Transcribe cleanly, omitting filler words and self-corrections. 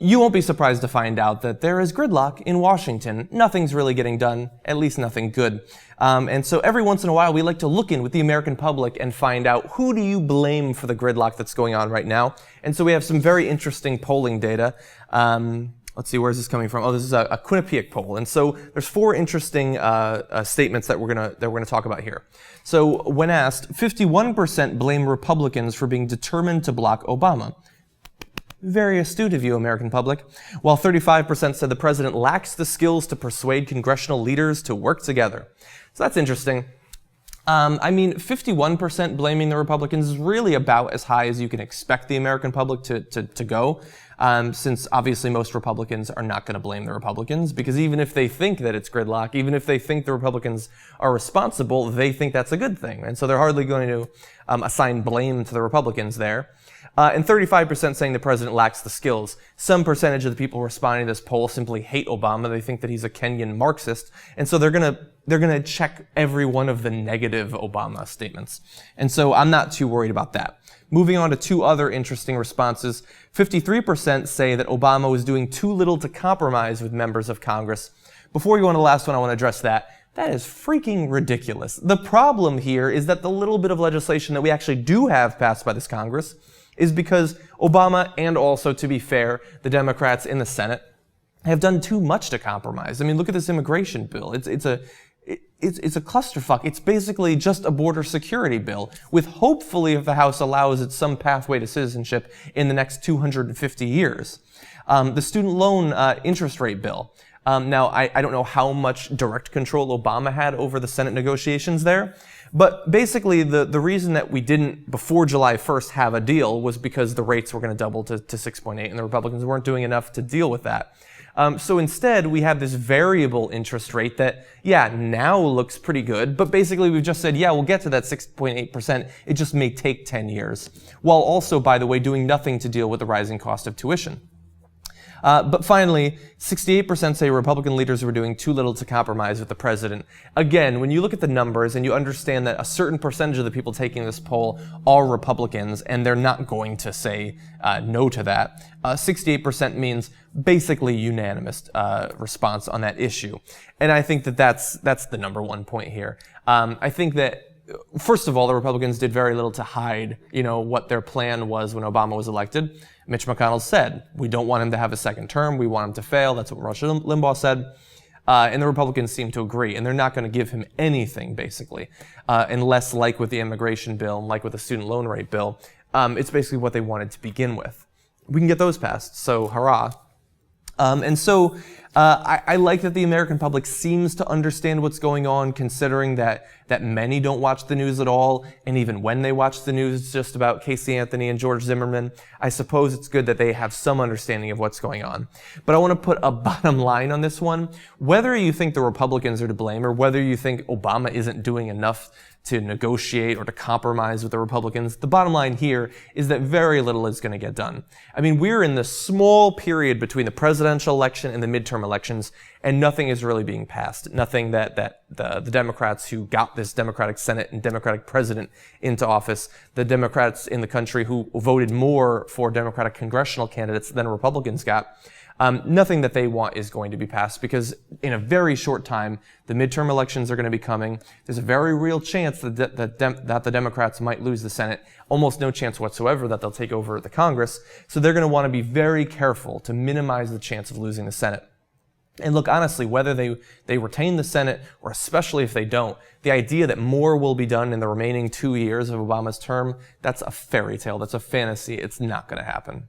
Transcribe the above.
You won't be surprised to find out that there is gridlock in Washington. Nothing's really getting done, at least nothing good. And so every once in a while we like to look in with the American public and find out who do you blame for the gridlock that's going on right now. And so we have some very interesting polling data. Let's see, where is this coming from? Oh, this is a Quinnipiac poll. And so there's four interesting statements that we're gonna talk about here. So when asked, 51% blame Republicans for being determined to block Obama. Very astute of you, American public. While 35% said the president lacks the skills to persuade congressional leaders to work together. So that's interesting. I mean, 51% blaming the Republicans is really about as high as you can expect the American public to go, since obviously most Republicans are not going to blame the Republicans, because even if they think that it's gridlock, even if they think the Republicans are responsible, they think that's a good thing. And so they're hardly going to assign blame to the Republicans there. And 35% saying the president lacks the skills. Some percentage of the people responding to this poll simply hate Obama. They think that he's a Kenyan Marxist. And so they're gonna check every one of the negative Obama statements. And so I'm not too worried about that. Moving on to two other interesting responses. 53% say that Obama was doing too little to compromise with members of Congress. Before we go on to the last one, I want to address that. That is freaking ridiculous. The problem here is that the little bit of legislation that we actually do have passed by this Congress is because Obama, and also, to be fair, the Democrats in the Senate, have done too much to compromise. I mean, look at this immigration bill. It's a clusterfuck. It's basically just a border security bill, with hopefully, if the House allows it, some pathway to citizenship in the next 250 years. The student loan interest rate bill. Now, I don't know how much direct control Obama had over the Senate negotiations there, but basically the reason that we didn't, before July 1st, have a deal was because the rates were going to double to 6.8, and the Republicans weren't doing enough to deal with that. So instead, we have this variable interest rate that, yeah, now looks pretty good, but basically we've just said, yeah, we'll get to that 6.8%. It just may take 10 years, while also, by the way, doing nothing to deal with the rising cost of tuition. But finally, 68% say Republican leaders were doing too little to compromise with the president. Again, when you look at the numbers and you understand that a certain percentage of the people taking this poll are Republicans, and they're not going to say no to that, 68% means basically unanimous response on that issue. And I think that that's the number one point here. I think that, first of all, the Republicans did very little to hide, what their plan was when Obama was elected. Mitch McConnell said, we don't want him to have a second term. We want him to fail. That's what Rush Limbaugh said. And the Republicans seem to agree. And they're not going to give him anything, basically, unless, like with the immigration bill and like with the student loan rate bill, it's basically what they wanted to begin with. We can get those passed, so hurrah. And so I like that the American public seems to understand what's going on, considering that many don't watch the news at all, and even when they watch the news, it's just about Casey Anthony and George Zimmerman. I suppose it's good that they have some understanding of what's going on. But I want to put a bottom line on this one. Whether you think the Republicans are to blame, or whether you think Obama isn't doing enough to negotiate or to compromise with the Republicans, the bottom line here is that very little is going to get done. I mean, we're in the small period between the presidential election and the midterm elections, and nothing is really being passed. Nothing that the Democrats who got this Democratic Senate and Democratic president into office, the Democrats in the country who voted more for Democratic congressional candidates than Republicans got, nothing that they want is going to be passed, because in a very short time, the midterm elections are going to be coming. There's a very real chance that the Democrats might lose the Senate. Almost no chance whatsoever that they'll take over the Congress. So they're going to want to be very careful to minimize the chance of losing the Senate. And look, honestly, whether they retain the Senate, or especially if they don't, the idea that more will be done in the remaining 2 years of Obama's term, that's a fairy tale. That's a fantasy. It's not going to happen.